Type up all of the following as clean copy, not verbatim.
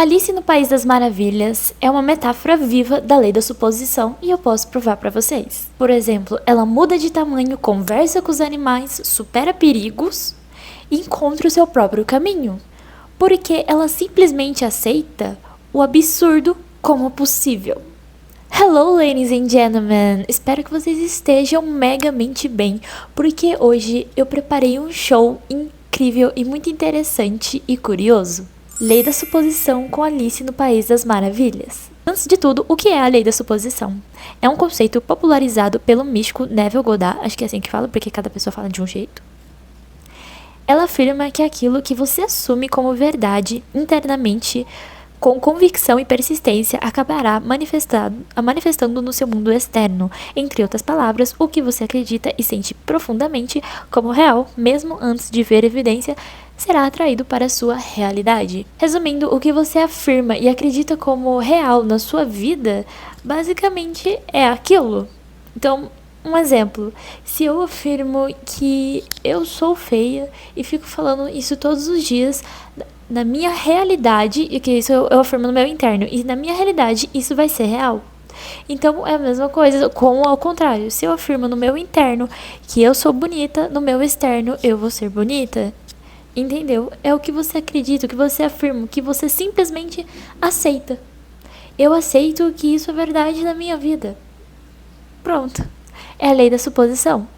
Alice no País das Maravilhas é uma metáfora viva da lei da suposição e eu posso provar para vocês. Por exemplo, ela muda de tamanho, conversa com os animais, supera perigos e encontra o seu próprio caminho. Porque ela simplesmente aceita o absurdo como possível. Hello, ladies and gentlemen! Espero que vocês estejam megamente bem, porque hoje eu preparei um show incrível e muito interessante e curioso. Lei da suposição com Alice no País das Maravilhas. Antes de tudo, o que é a lei da suposição? É um conceito popularizado pelo místico Neville Goddard, acho que é assim que fala, porque cada pessoa fala de um jeito. Ela afirma que aquilo que você assume como verdade internamente, com convicção e persistência, acabará manifestando no seu mundo externo. Entre outras palavras, o que você acredita e sente profundamente como real, mesmo antes de ver evidência, será atraído para a sua realidade. Resumindo, o que você afirma e acredita como real na sua vida, basicamente é aquilo. Então, um exemplo, se eu afirmo que eu sou feia e fico falando isso todos os dias, na minha realidade, e que isso eu afirmo no meu interno, e na minha realidade isso vai ser real. Então é a mesma coisa com ao contrário. Se eu afirmo no meu interno que eu sou bonita, no meu externo eu vou ser bonita. Entendeu? É o que você acredita, o que você afirma, o que você simplesmente aceita. Eu aceito que isso é verdade na minha vida. Pronto. É a lei da suposição.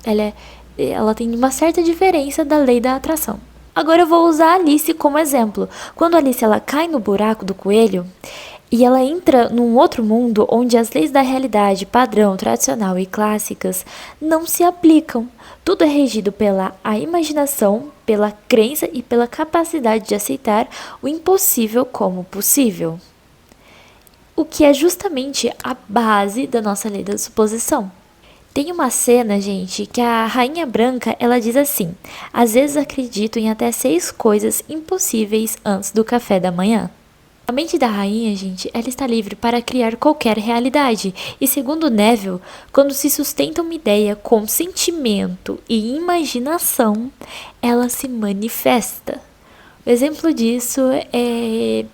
Ela tem uma certa diferença da lei da atração. Agora eu vou usar a Alice como exemplo. Quando a Alice ela cai no buraco do coelho e ela entra num outro mundo onde as leis da realidade padrão, tradicional e clássicas não se aplicam. Tudo é regido pela imaginação, pela crença e pela capacidade de aceitar o impossível como possível. O que é justamente a base da nossa lei da suposição. Tem uma cena, gente, que a Rainha Branca, ela diz assim: às vezes acredito em até 6 coisas impossíveis antes do café da manhã. A mente da rainha, gente, ela está livre para criar qualquer realidade. E segundo Neville, quando se sustenta uma ideia com sentimento e imaginação, ela se manifesta. O exemplo disso é,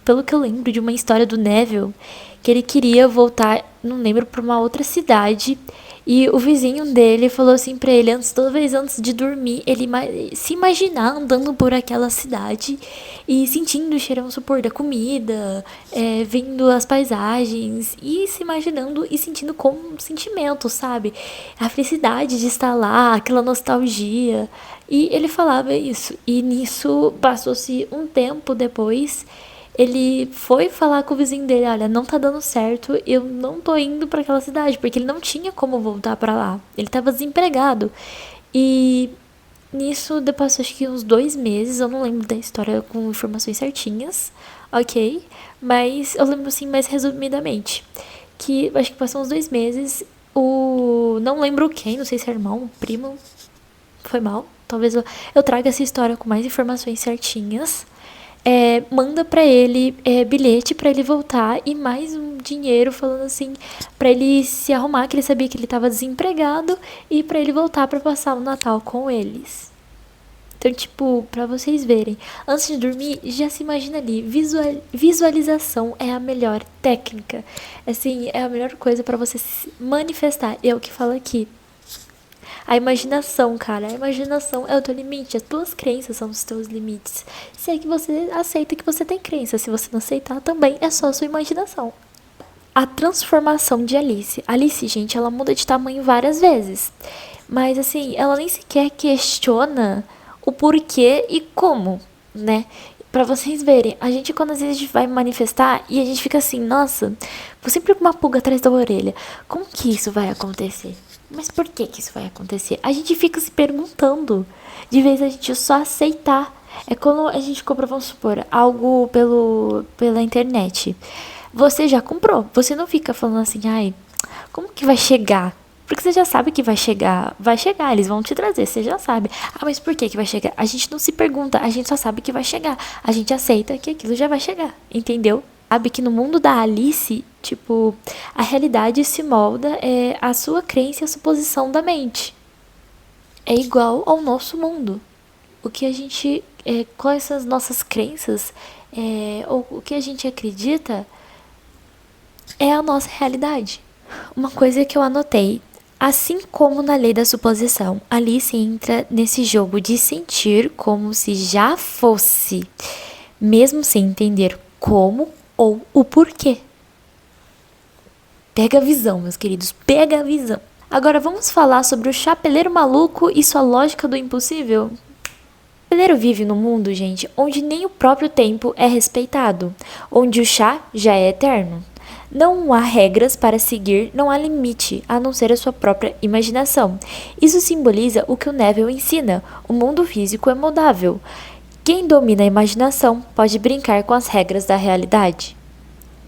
pelo que eu lembro, de uma história do Neville, que ele queria voltar, não lembro, para uma outra cidade. E o vizinho dele falou assim pra ele, toda vez antes de dormir, ele se imaginar andando por aquela cidade e sentindo o cheiro, vamos supor, da comida, vendo as paisagens e se imaginando e sentindo como um sentimento, sabe? A felicidade de estar lá, aquela nostalgia. E ele falava isso. E nisso passou-se um tempo depois. Ele foi falar com o vizinho dele, olha, não tá dando certo, eu não tô indo pra aquela cidade, porque ele não tinha como voltar pra lá. Ele tava desempregado. E nisso, depois acho que uns 2 meses, eu não lembro da história com informações certinhas, ok? Mas eu lembro assim mais resumidamente. Que acho que passou uns 2 meses, não lembro quem, não sei se é irmão, primo, foi mal. Talvez eu traga essa história com mais informações certinhas. Manda pra ele bilhete pra ele voltar e mais um dinheiro falando assim pra ele se arrumar, que ele sabia que ele tava desempregado e pra ele voltar pra passar o Natal com eles. Então, tipo, pra vocês verem, antes de dormir, já se imagina ali, visualização é a melhor técnica, assim, é a melhor coisa pra você se manifestar, é o que fala aqui. A imaginação, cara, a imaginação é o teu limite, as tuas crenças são os teus limites. Se é que você aceita que você tem crença, se você não aceitar, também é só a sua imaginação. A transformação de Alice. Alice, gente, ela muda de tamanho várias vezes. Mas, assim, ela nem sequer questiona o porquê e como, né? Pra vocês verem, a gente quando às vezes a gente vai manifestar e a gente fica assim, nossa, vou sempre com uma pulga atrás da orelha. Como que isso vai acontecer? Mas por que isso vai acontecer? A gente fica se perguntando. De vez a gente só aceitar. É quando a gente compra, vamos supor, algo pela internet. Você já comprou. Você não fica falando assim, ai, como que vai chegar? Porque você já sabe que vai chegar. Vai chegar, eles vão te trazer, você já sabe. Ah, mas por que vai chegar? A gente não se pergunta, a gente só sabe que vai chegar. A gente aceita que aquilo já vai chegar, entendeu? Sabe que no mundo da Alice, tipo, a realidade se molda a sua crença e a suposição da mente. É igual ao nosso mundo. O que a gente, com essas nossas crenças, ou o que a gente acredita é a nossa realidade. Uma coisa que eu anotei, assim como na lei da suposição, Alice entra nesse jogo de sentir como se já fosse, mesmo sem entender como ou o porquê. Pega a visão, meus queridos, pega a visão. Agora vamos falar sobre o chapeleiro maluco e sua lógica do impossível? O chapeleiro vive num mundo, gente, onde nem o próprio tempo é respeitado, onde o chá já é eterno. Não há regras para seguir, não há limite, a não ser a sua própria imaginação. Isso simboliza o que o Neville ensina: o mundo físico é moldável. Quem domina a imaginação pode brincar com as regras da realidade.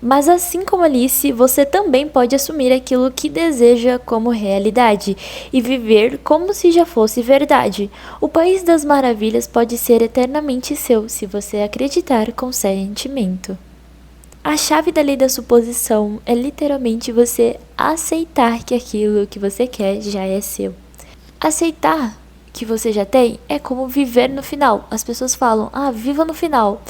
Mas assim como Alice, você também pode assumir aquilo que deseja como realidade e viver como se já fosse verdade. O País das Maravilhas pode ser eternamente seu se você acreditar com sentimento. A chave da lei da suposição é literalmente você aceitar que aquilo que você quer já é seu. Aceitar que você já tem é como viver no final. As pessoas falam, viva no final.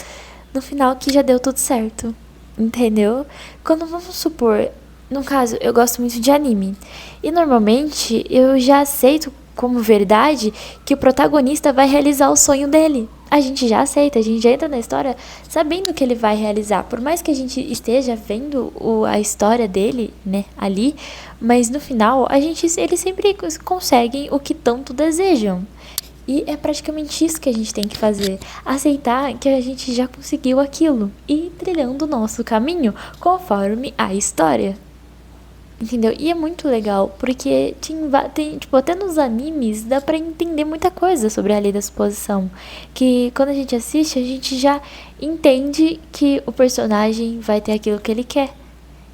No final que já deu tudo certo. Entendeu? Quando vamos supor, no caso, eu gosto muito de anime. E normalmente eu já aceito como verdade que o protagonista vai realizar o sonho dele. A gente já aceita, a gente já entra na história sabendo que ele vai realizar. Por mais que a gente esteja vendo a história dele, né, ali, mas no final eles sempre conseguem o que tanto desejam. E é praticamente isso que a gente tem que fazer. Aceitar que a gente já conseguiu aquilo e ir trilhando o nosso caminho conforme a história. Entendeu? E é muito legal, porque tipo, até nos animes dá pra entender muita coisa sobre a lei da suposição. Que quando a gente assiste, a gente já entende que o personagem vai ter aquilo que ele quer.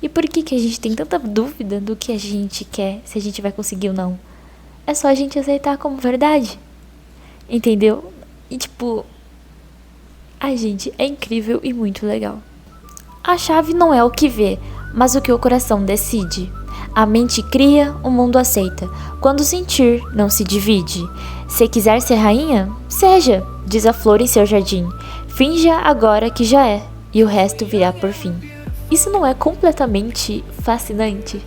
E por que a gente tem tanta dúvida do que a gente quer, se a gente vai conseguir ou não? É só a gente aceitar como verdade. Entendeu? E tipo, gente, é incrível e muito legal. A chave não é o que vê, mas o que o coração decide. A mente cria, o mundo aceita. Quando sentir, não se divide. Se quiser ser rainha, seja, diz a flor em seu jardim. Finja agora que já é, e o resto virá por fim. Isso não é completamente fascinante?